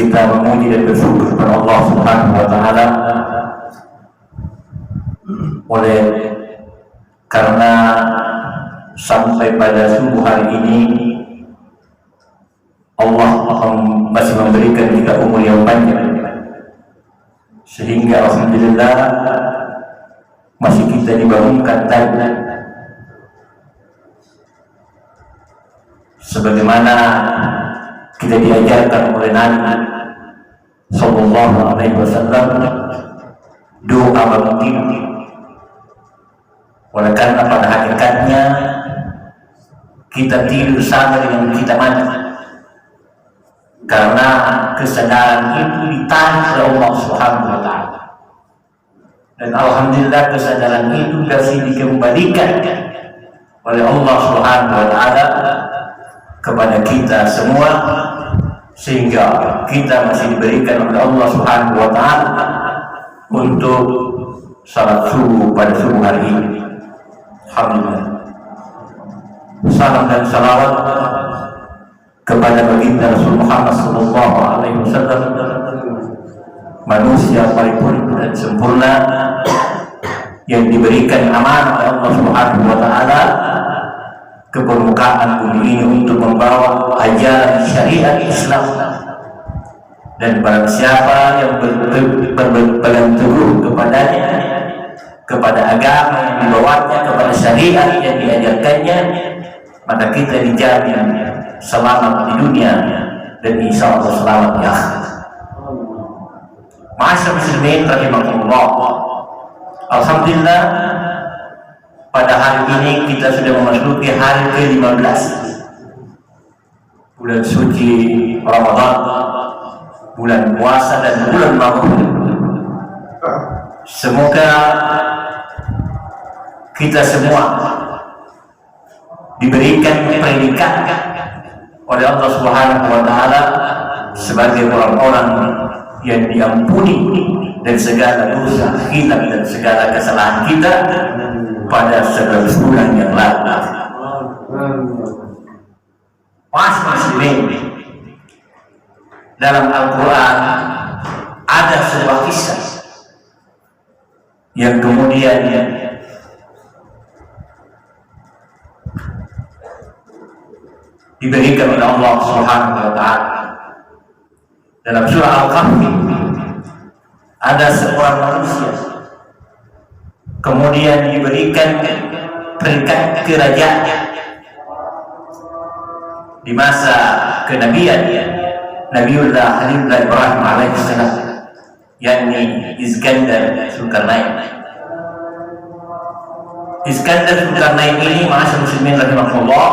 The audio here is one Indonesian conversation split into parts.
kita memuji dan bersyukur kepada Allah Subhanahu wa taala oleh karena sampai pada subuh hari ini Allah masih memberikan kita umur yang panjang, sehingga alhamdulillah masih kita dibangunkan tadi sebagaimana kita diajarkan oleh Nabi sallallahu alaihi wasallam, doa bangun tidur. Oleh karena pada hakikatnya kita tidur sama dengan kita mati, karena kesadaran itu ditarik oleh Allah Subhanahu wa taala. Dan alhamdulillah kesadaran itu masih dikembalikan oleh Allah Subhanahu wa taala kepada kita semua, sehingga kita masih diberikan oleh Allah Subhanahu wa taala untuk salat subuh pada subuh hari ini. Alhamdulillah. Salam dan salawat kepada baginda Rasul Muhammad sallallahu alaihi wasallam, manusia paripurna dan sempurna yang diberikan amanah oleh Allah Subhanahu wa taala ke permukaan bumi ini untuk membawa ajaran syariat Islam. Dan barang siapa yang berpegang teguh kepadanya, kepada agama yang dibawanya, kepada syariat yang diajarkannya, maka kita dijamin selamat di dunia dan insya Allah selamat di akhirat. Ma'asyiral muslimin rahimakumullah, alhamdulillah pada hari ini kita sudah memasuki hari ke-15 bulan suci Ramadan, bulan puasa dan bulan Maghfirah. Semoga kita semua diberikan predikat oleh Allah Subhanahu wa taala sebagai orang-orang yang diampuni dan segala dosa, hilaf dan segala kesalahan kita pada 11 bulan yang lalu. Muslimin, dalam Al-Quran ada sebuah kisah yang kemudian diberikan oleh Allah Subhanahu wa taala. Dalam surah Al-Kahfi ada seorang manusia kemudian diberikan peringkat kerajaan di masa kenabian Nabiullah Khalilullah Ibrahim alaihissalam, yakni Iskandar Zulkarnain. Iskandar Zulkarnain ini, ma'asyiral muslimin rahimahullah,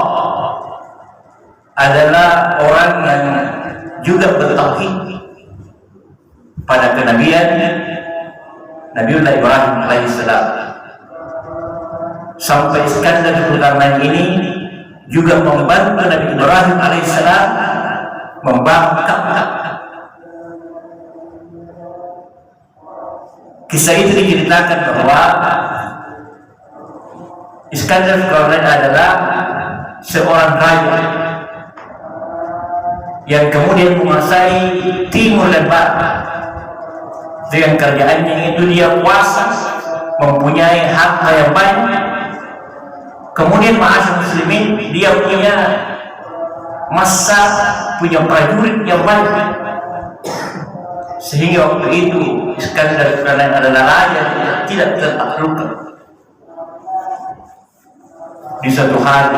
adalah orang yang juga bertauhid pada kenabian Nabiullah Ibrahim alaihissalam. Sampai Iskandar Zulkarnain ini juga membantu Nabi Ibrahim alaihissalam membangun Ka'bah. Kisah itu diceritakan bahwa Iskandar Zulkarnain adalah seorang raja yang kemudian menguasai timur dan barat. Dengan kerjaannya itu dia kuasa, mempunyai harta yang banyak. Kemudian ma'asyiral muslimin, dia punya masa, punya prajurit yang banyak, sehingga waktu itu Iskandar Zulkarnain adalah raja yang tidak tertaklukkan. Di suatu hari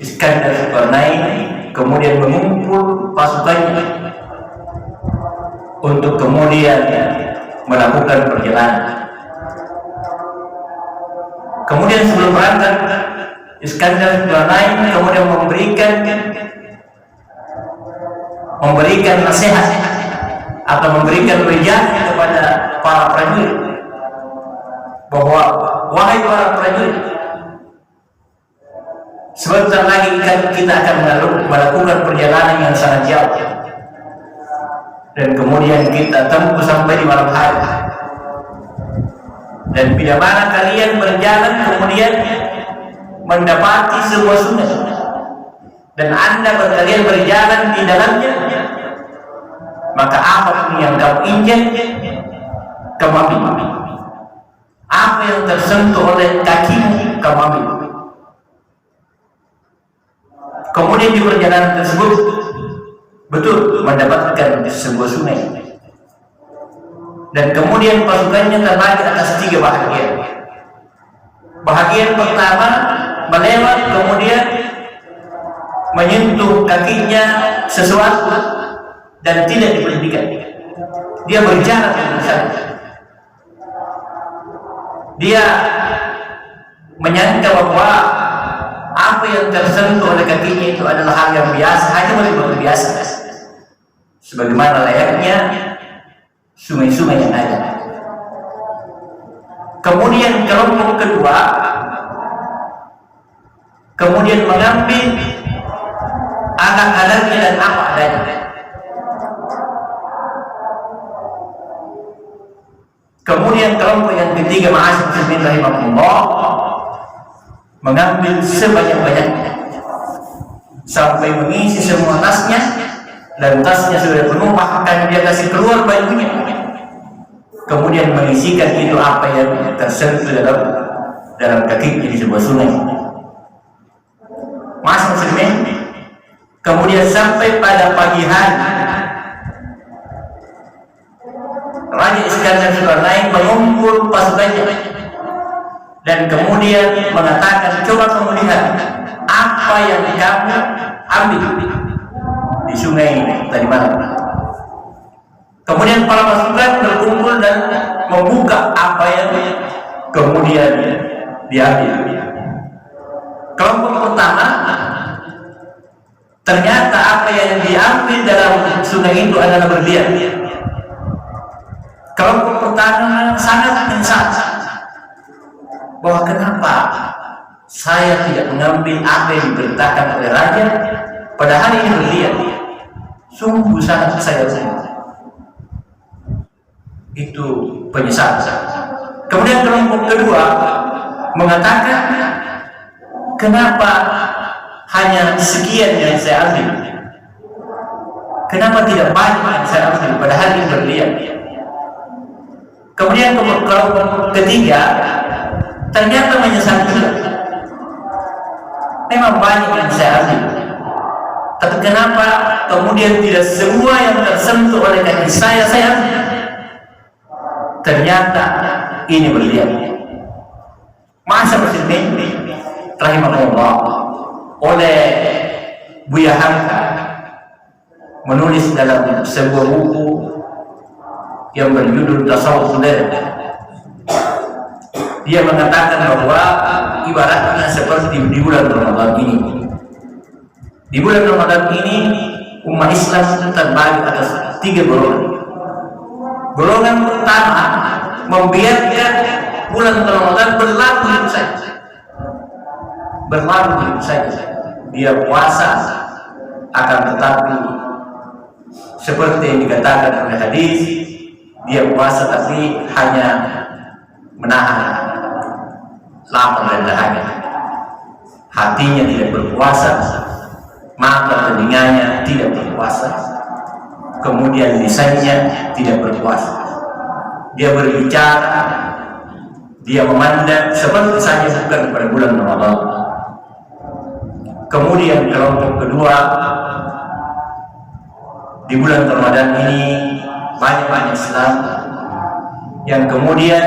Iskandar Zulkarnain kemudian mengumpul pasukannya untuk kemudian melakukan perjalanan. Kemudian sebelum berangkat, Iskandar Zulkarnain kemudian memberikan nasihat atau memberikan perintah kepada para prajurit bahwa, wahai para prajurit, sebentar lagi kita akan melakukan perjalanan yang sangat jauh, dan kemudian kita tempuh sampai di malam hari. Dan bila mana kalian berjalan kemudian mendapati sebuah sungai dan Anda kalian berjalan di dalamnya, maka apapun yang kamu injak, kamu ambil. Apa yang tersentuh oleh kakimu, kamu ambil. Kemudian di perjalanan tersebut betul mendapatkan sebuah sungai, dan kemudian pasukannya terbagi atas 3 bahagian. Bahagian pertama melewat, kemudian menyentuh kakinya sesuatu dan tidak diberhentikan. Dia berjalan ke sana. Dia menyangka bahwa apa yang tersentuh oleh kakinya itu adalah hal yang biasa, hanya betul biasa, sebagaimana layaknya sungai-sungai yang ada. Kemudian kelompok kedua kemudian mengambil anak-anaknya dan apa adanya. Kemudian kelompok yang ketiga, ma'asyiral muslimin rahimahumullah, mengambil sebanyak-banyaknya sampai mengisi semua tasnya, dan tasnya sudah penuh, bahkan dia kasih keluar bajunya, kemudian mengisikan itu apa yang tersentuh dalam kakinya di sebuah sungai. Ma'asyiral muslimin, kemudian sampai pada pagi hari Raja Iskandar sudah naik mengumpul pasukannya, dan kemudian mengatakan, coba kamu lihat apa yang kamu ambil di sungai tadi malam. Kemudian para pasukan berkumpul dan membuka apa yang kemudian diambil. Kelompok pertama, ternyata apa yang diambil dalam sungai itu adalah berlian. Kelompok pertama sangat menyesal bahwa kenapa saya tidak mengambil apa yang diperintahkan oleh raja, padahal ini berlian. Sungguh sangat saya itu penyesalan. Kemudian kelompok kedua mengatakan, kenapa hanya sekian yang saya ambil, kenapa tidak banyak yang saya ambil, padahal ini berlian. Kemudian kelompok ketiga ternyata menyesal juga, memang banyak yang saya ambil, tapi kenapa kemudian tidak semua yang tersentuh oleh kaki saya ambil? Ternyata ini berlian. Ma'asyiral muslimin rahimahullah, oleh Buya Hamka menulis dalam sebuah buku yang berjudul Tasawuf Lail, dia mengatakan bahwa ibaratnya seperti di bulan Ramadan ini. Di bulan Ramadan ini umat Islam terbagi atas 3 golongan. Golongan pertama membiarkan bulan Ramadan berlalu saja. Berlalu saja. Dia puasa, akan tetapi seperti yang dikatakan oleh hadis, dia puasa tapi hanya menahan lapar dan dahaga. Hatinya tidak berpuasa, mata telinganya tidak berpuasa, kemudian lisannya tidak berpuasa. Dia berbicara, dia memandang seperti saja bukan pada bulan Ramadan. Kemudian kelompok kedua, di bulan Ramadan ini banyak Islam yang kemudian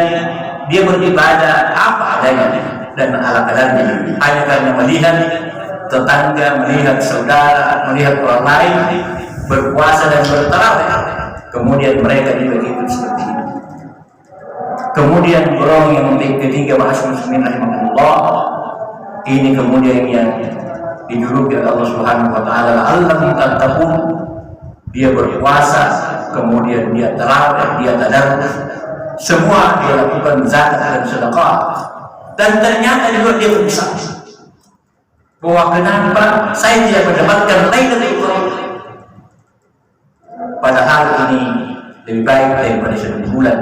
dia beribadah apa adanya dan ala kadarnya, hanya karena melihat tetangga, melihat saudara, melihat orang lain berpuasa dan bertarawih, kemudian mereka juga ikut seperti itu. Kemudian golongan yang ketiga, ma'asyiral muslimin rahimahullah, ini kemudian yang dijuluki oleh Allah Subhanahu wa taala, la'allakum tattaqun. Dia berpuasa, kemudian dia tarawih, dia tadarus, semua dia lakukan zakat dan sedekah, dan ternyata juga dia menyesal bahwa kenapa saya tidak mendapatkan Lailatul Qadar, padahal ini lebih baik daripada 1 bulan,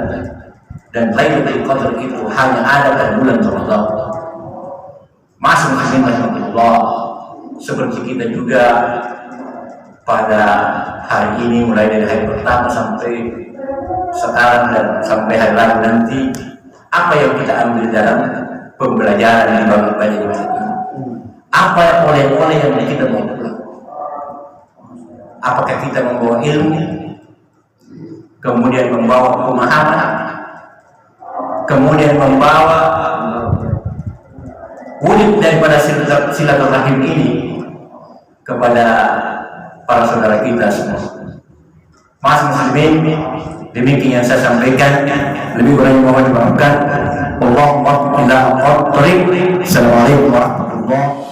dan Lailatul Qadar itu hanya ada pada bulan Ramadan. Masing-masing rahmatullah, seperti kita juga pada hari ini, mulai dari hari pertama sampai sekarang dan sampai hari lalu nanti, apa yang kita ambil dalam pembelajaran di banyak ini? Apa yang oleh-oleh yang kita bawa pulang? Apakah kita membawa ilmu, kemudian membawa pemahaman, kemudian membawa wujud daripada silaturahim ini kepada para saudara kita semua. Mas muslimin, demikian yang saya sampaikan. Lebih kurang mohon dimaafkan. Allahumma ila al-tariq. Assalamualaikum warahmatullahi wabarakatuh.